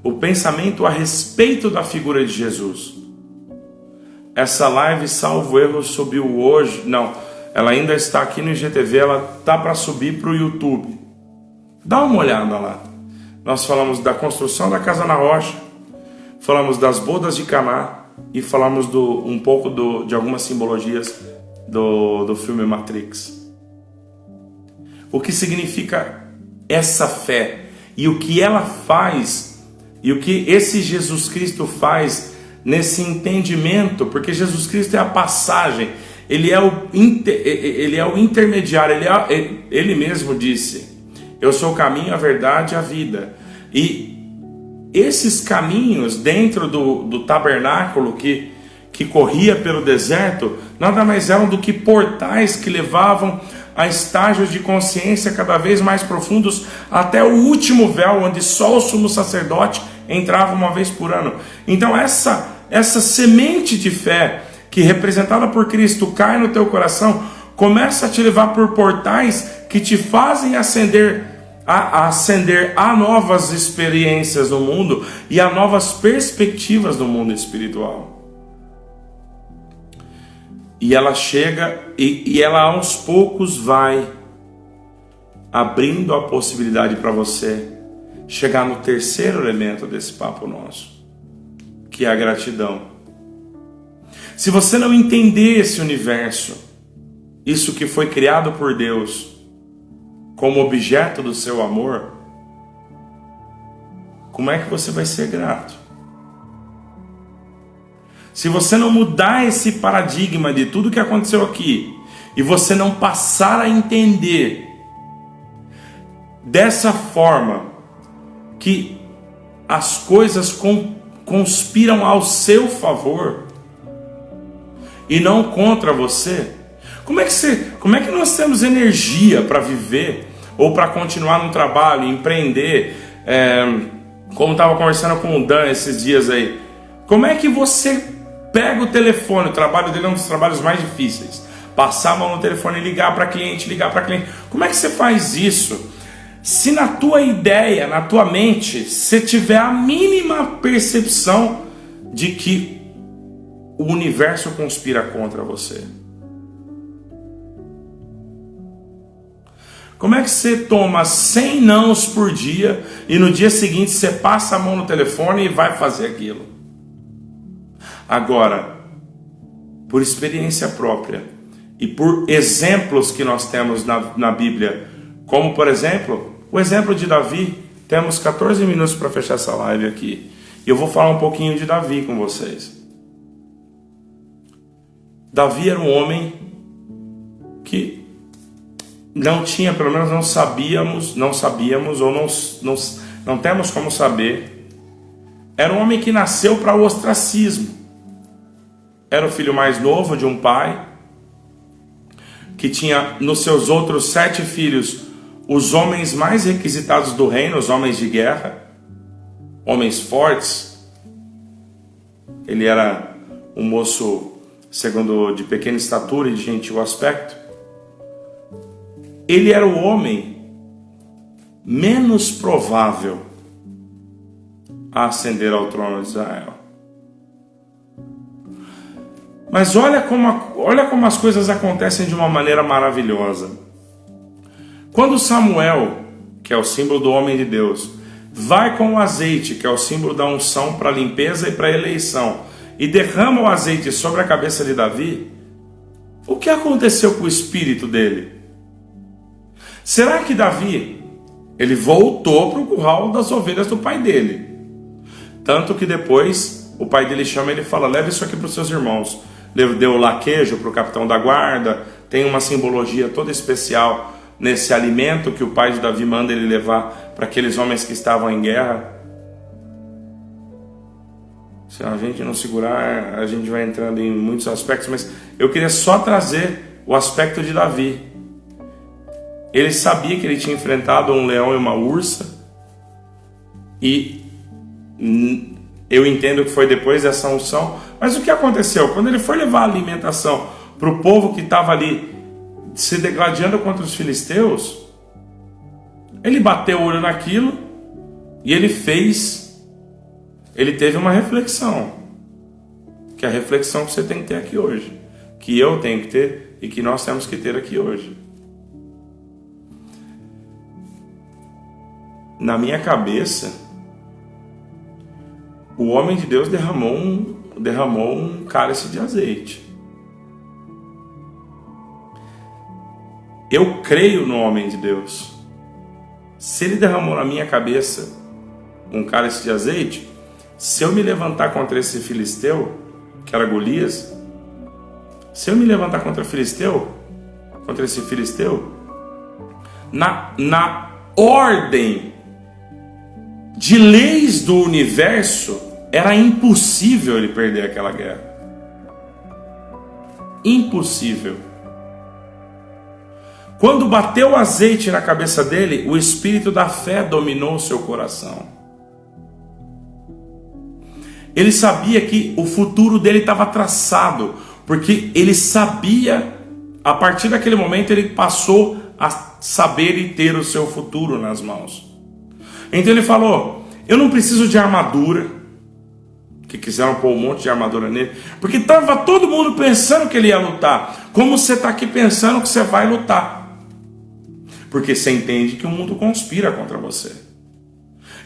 O pensamento a respeito da figura de Jesus. Essa live, salvo erro, subiu hoje. Não, ela ainda está aqui no IGTV, ela está para subir para o YouTube. Dá uma olhada lá. Nós falamos da construção da casa na rocha, falamos das bodas de Caná e falamos um pouco de algumas simbologias do filme Matrix. O que significa essa fé e o que ela faz e o que esse Jesus Cristo faz nesse entendimento, porque Jesus Cristo é a passagem, ele é o intermediário, ele mesmo disse, eu sou o caminho, a verdade e a vida. E esses caminhos dentro do tabernáculo que corria pelo deserto, nada mais eram do que portais que levavam a estágios de consciência cada vez mais profundos, até o último véu, onde só o sumo sacerdote entrava uma vez por ano. Então essa semente de fé, que representada por Cristo cai no teu coração, começa a te levar por portais que te fazem ascender a novas experiências no mundo e a novas perspectivas do mundo espiritual. E ela chega e ela aos poucos vai abrindo a possibilidade para você chegar no terceiro elemento desse papo nosso, que é a gratidão. Se você não entender esse universo, isso que foi criado por Deus, como objeto do seu amor, como é que você vai ser grato? Se você não mudar esse paradigma de tudo que aconteceu aqui, e você não passar a entender dessa forma que as coisas conspiram ao seu favor e não contra você, como é que nós temos energia para viver ou para continuar no trabalho, empreender? Como estava conversando com o Dan esses dias aí, como é que você pega o telefone? O trabalho dele é um dos trabalhos mais difíceis. Passar a mão no telefone e ligar para cliente. Como é que você faz isso? Se na tua ideia, na tua mente, você tiver a mínima percepção de que o universo conspira contra você. Como é que você toma 100 nãos por dia e no dia seguinte você passa a mão no telefone e vai fazer aquilo? Agora, por experiência própria e por exemplos que nós temos na Bíblia, como por exemplo, o exemplo de Davi. Temos 14 minutos para fechar essa live aqui, e eu vou falar um pouquinho de Davi com vocês. Davi era um homem que não tinha, pelo menos não sabíamos ou não temos como saber. Era um homem que nasceu para o ostracismo. Era o filho mais novo de um pai que tinha nos seus outros 7 filhos os homens mais requisitados do reino, os homens de guerra, homens fortes. Ele era um moço, segundo, de pequena estatura e de gentil aspecto. Ele era o homem menos provável a ascender ao trono de Israel. Mas olha como as coisas acontecem de uma maneira maravilhosa. Quando Samuel, que é o símbolo do homem de Deus, vai com o azeite, que é o símbolo da unção para limpeza e para eleição, e derrama o azeite sobre a cabeça de Davi, o que aconteceu com o espírito dele? Será que Davi, ele voltou para o curral das ovelhas do pai dele? Tanto que depois o pai dele chama ele e fala: leve isso aqui para os seus irmãos. Deu laquejo para o capitão da guarda. Tem uma simbologia toda especial nesse alimento que o pai de Davi manda ele levar para aqueles homens que estavam em guerra. Se a gente não segurar, a gente vai entrando em muitos aspectos, mas eu queria só trazer o aspecto de Davi. Ele sabia que ele tinha enfrentado um leão e uma ursa, e eu entendo que foi depois dessa unção. Mas o que aconteceu? Quando ele foi levar a alimentação para o povo que estava ali se degladiando contra os filisteus, ele bateu o olho naquilo e ele teve uma reflexão, que é a reflexão que você tem que ter aqui hoje, que eu tenho que ter e que nós temos que ter aqui hoje. Na minha cabeça, o homem de Deus derramou um cálice de azeite. Eu creio no homem de Deus. Se ele derramou na minha cabeça um cálice de azeite, se eu me levantar contra esse filisteu, que era Golias, se eu me levantar contra esse filisteu, na ordem de leis do universo, era impossível ele perder aquela guerra. Impossível. Quando bateu o azeite na cabeça dele, o espírito da fé dominou o seu coração. Ele sabia que o futuro dele estava traçado, porque ele sabia, a partir daquele momento ele passou a saber e ter o seu futuro nas mãos. Então ele falou: eu não preciso de armadura, que quiseram pôr um monte de armadura nele, porque estava todo mundo pensando que ele ia lutar, como você está aqui pensando que você vai lutar, porque você entende que o mundo conspira contra você.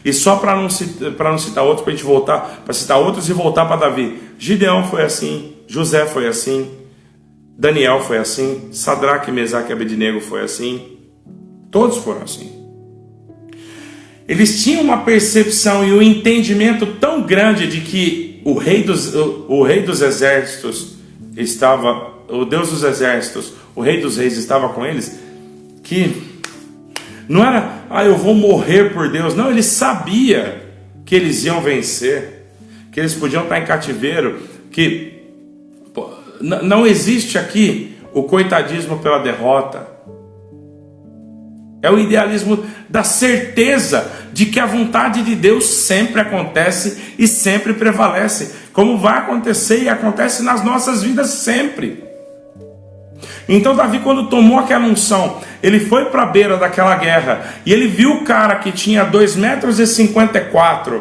E só para não citar outros, para a gente voltar, para citar outros e voltar para Davi. Gideão foi assim, José foi assim, Daniel foi assim, Sadraque, Mesaque e Abednego foi assim. Todos foram assim. Eles tinham uma percepção e um entendimento tão grande de que o rei dos exércitos estava, o Deus dos exércitos, o rei dos reis estava com eles, que não era, eu vou morrer por Deus. Não, ele sabia que eles iam vencer, que eles podiam estar em cativeiro, que não existe aqui o coitadismo pela derrota. É o idealismo da certeza de que a vontade de Deus sempre acontece e sempre prevalece, como vai acontecer e acontece nas nossas vidas sempre. Então Davi, quando tomou aquela unção, ele foi para a beira daquela guerra e ele viu o cara que tinha 2,54 m,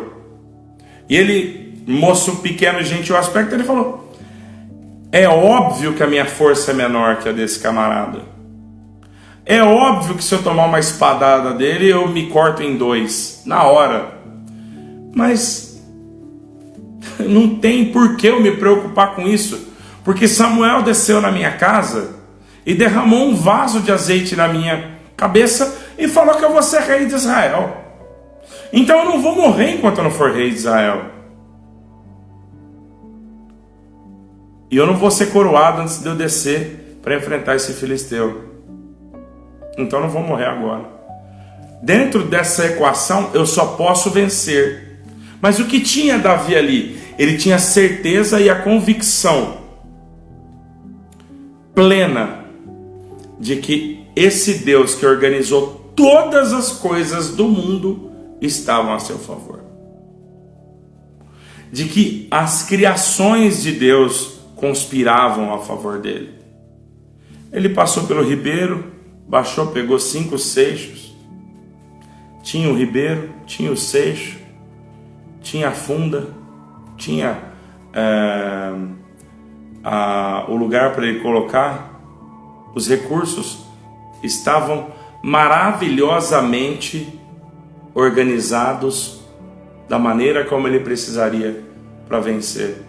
e ele, moço pequeno, gentil aspecto, ele falou: é óbvio que a minha força é menor que a desse camarada. É óbvio que se eu tomar uma espadada dele, eu me corto em dois, na hora. Mas não tem por que eu me preocupar com isso, porque Samuel desceu na minha casa e derramou um vaso de azeite na minha cabeça e falou que eu vou ser rei de Israel. Então eu não vou morrer enquanto eu não for rei de Israel. E eu não vou ser coroado antes de eu descer para enfrentar esse filisteu. Então eu não vou morrer agora. Dentro dessa equação eu só posso vencer. Mas o que tinha Davi ali? Ele tinha a certeza e a convicção plena de que esse Deus que organizou todas as coisas do mundo estavam a seu favor. De que as criações de Deus conspiravam a favor dele. Ele passou pelo ribeiro, baixou, pegou 5 seixos. Tinha o ribeiro, tinha o seixo, tinha a funda, tinha o lugar para ele colocar. Os recursos estavam maravilhosamente organizados da maneira como ele precisaria para vencer.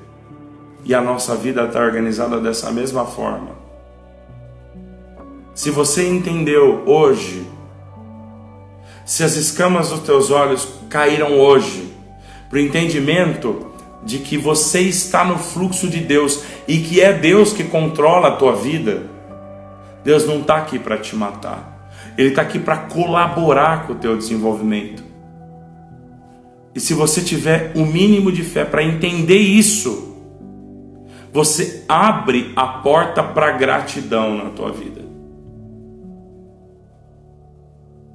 E a nossa vida está organizada dessa mesma forma. Se você entendeu hoje, se as escamas dos teus olhos caíram hoje, para o entendimento de que você está no fluxo de Deus e que é Deus que controla a tua vida, Deus não está aqui para te matar. Ele está aqui para colaborar com o teu desenvolvimento. E se você tiver o mínimo de fé para entender isso, você abre a porta para gratidão na tua vida.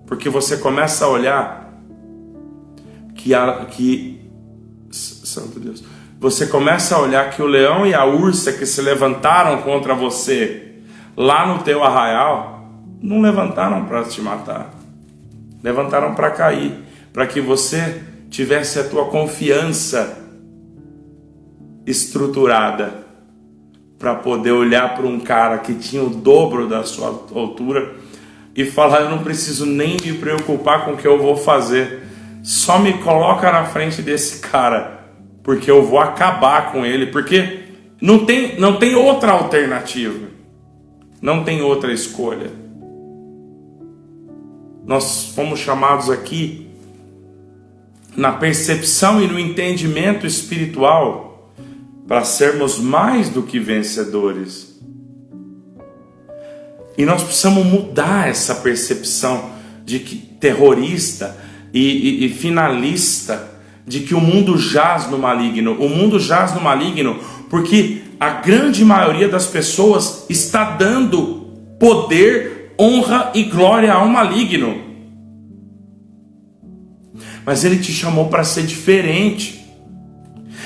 Porque você começa a olhar Santo Deus, você começa a olhar que o leão e a ursa que se levantaram contra você lá no teu arraial, não levantaram para te matar, levantaram para cair, para que você tivesse a tua confiança estruturada, para poder olhar para um cara que tinha o dobro da sua altura e falar: eu não preciso nem me preocupar com o que eu vou fazer, só me coloca na frente desse cara, porque eu vou acabar com ele, porque não tem outra alternativa. Não tem outra escolha. Nós fomos chamados aqui, na percepção e no entendimento espiritual, para sermos mais do que vencedores. E nós precisamos mudar essa percepção de que terrorista e finalista, de que o mundo jaz no maligno. O mundo jaz no maligno porque a grande maioria das pessoas está dando poder, honra e glória ao maligno. Mas ele te chamou para ser diferente.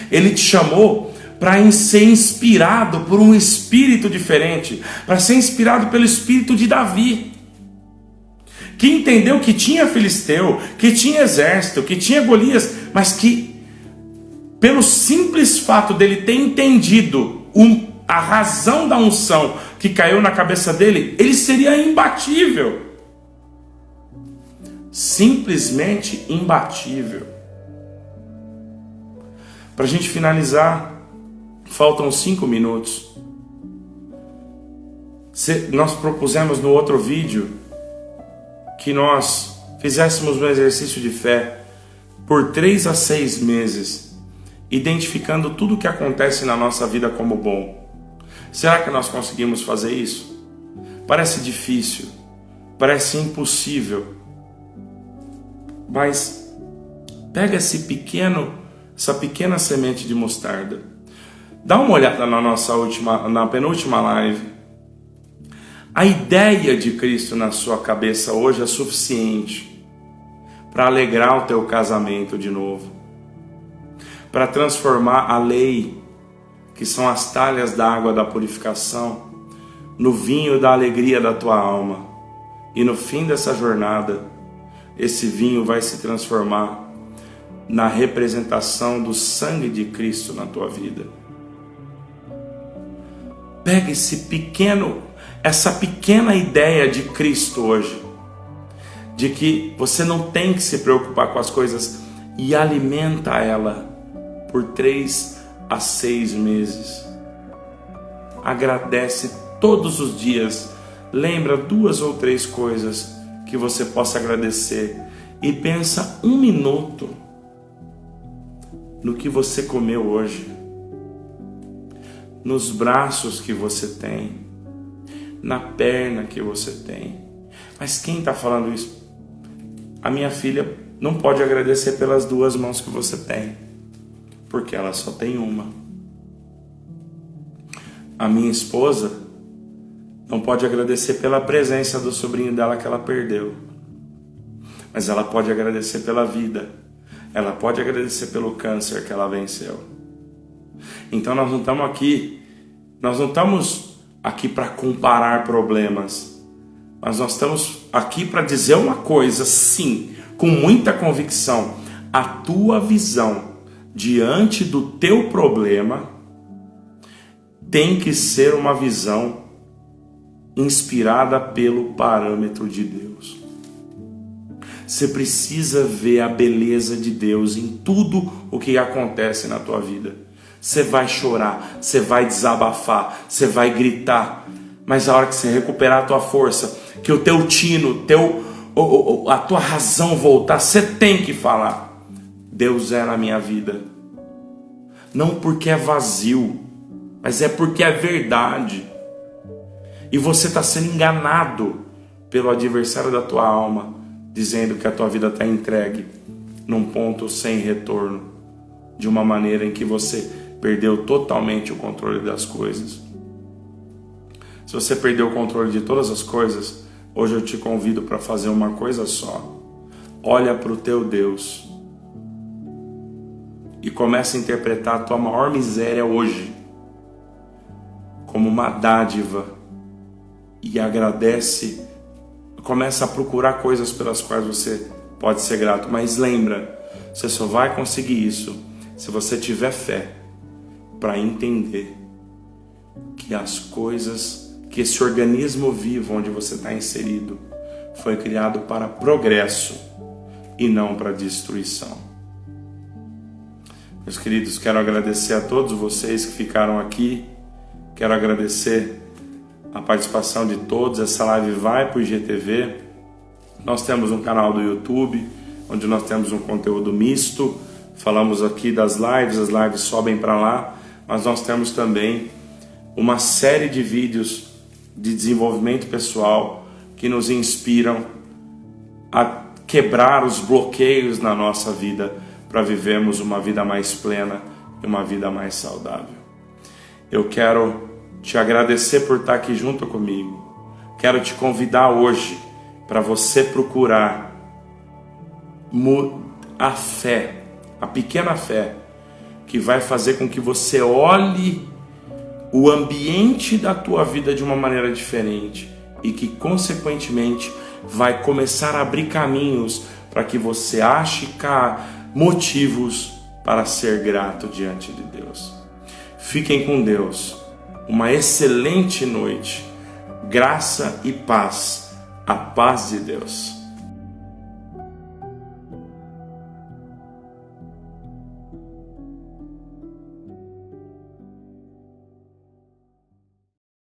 Ele te chamou para ser inspirado por um espírito diferente, para ser inspirado pelo espírito de Davi, que entendeu que tinha filisteu, que tinha exército, que tinha Golias, mas que pelo simples fato dele ter entendido a razão da unção que caiu na cabeça dele, ele seria imbatível. simplesmente imbatível. Para a gente finalizar, faltam 5 minutos. Nós propusemos no outro vídeo que nós fizéssemos um exercício de fé por 3 a 6 meses, identificando tudo o que acontece na nossa vida como bom. Será que nós conseguimos fazer isso? Parece difícil, parece impossível, mas pega essa pequena semente de mostarda. Dá uma olhada na penúltima live. A ideia de Cristo na sua cabeça hoje é suficiente para alegrar o teu casamento de novo, para transformar a lei, que são as talhas da água da purificação, no vinho da alegria da tua alma. E no fim dessa jornada, esse vinho vai se transformar na representação do sangue de Cristo na tua vida. Pega essa pequena ideia de Cristo hoje, de que você não tem que se preocupar com as coisas, e alimenta ela por 3 a 6 meses. Agradece todos os dias. Lembra 2 ou 3 coisas que você possa agradecer e pensa 1 minuto no que você comeu hoje, nos braços que você tem, na perna que você tem. Mas quem está falando isso? A minha filha não pode agradecer pelas 2 mãos que você tem, porque ela só tem uma. A minha esposa não pode agradecer pela presença do sobrinho dela que ela perdeu, mas ela pode agradecer pela vida. Ela pode agradecer pelo câncer que ela venceu. Então nós não estamos aqui para comparar problemas, mas nós estamos aqui para dizer uma coisa, sim, com muita convicção: a tua visão diante do teu problema tem que ser uma visão inspirada pelo parâmetro de Deus. Você precisa ver a beleza de Deus em tudo o que acontece na tua vida. Você vai chorar, você vai desabafar, você vai gritar, mas a hora que você recuperar a tua força, que o teu tino, a tua razão voltar, você tem que falar: Deus é na minha vida. Não porque é vazio, mas é porque é verdade. E você está sendo enganado pelo adversário da tua alma, dizendo que a tua vida está entregue num ponto sem retorno, de uma maneira em que você perdeu totalmente o controle das coisas. Se você perdeu o controle de todas as coisas, hoje eu te convido para fazer uma coisa só. Olha para o teu Deus e começa a interpretar a tua maior miséria hoje como uma dádiva, e agradece. Começa a procurar coisas pelas quais você pode ser grato. Mas lembra, você só vai conseguir isso se você tiver fé para entender que as coisas, que esse organismo vivo onde você está inserido foi criado para progresso e não para destruição. Meus queridos, quero agradecer a todos vocês que ficaram aqui. Quero agradecer a participação de todos. Essa live vai para o IGTV. Nós temos um canal do YouTube, onde nós temos um conteúdo misto. Falamos aqui das lives, as lives sobem para lá, mas nós temos também uma série de vídeos de desenvolvimento pessoal que nos inspiram a quebrar os bloqueios na nossa vida para vivermos uma vida mais plena e uma vida mais saudável. Eu quero te agradecer por estar aqui junto comigo. Quero te convidar hoje para você procurar a fé, a pequena fé, que vai fazer com que você olhe o ambiente da tua vida de uma maneira diferente e que, consequentemente, vai começar a abrir caminhos para que você ache motivos para ser grato diante de Deus. Fiquem com Deus. Uma excelente noite. Graça e paz. A paz de Deus.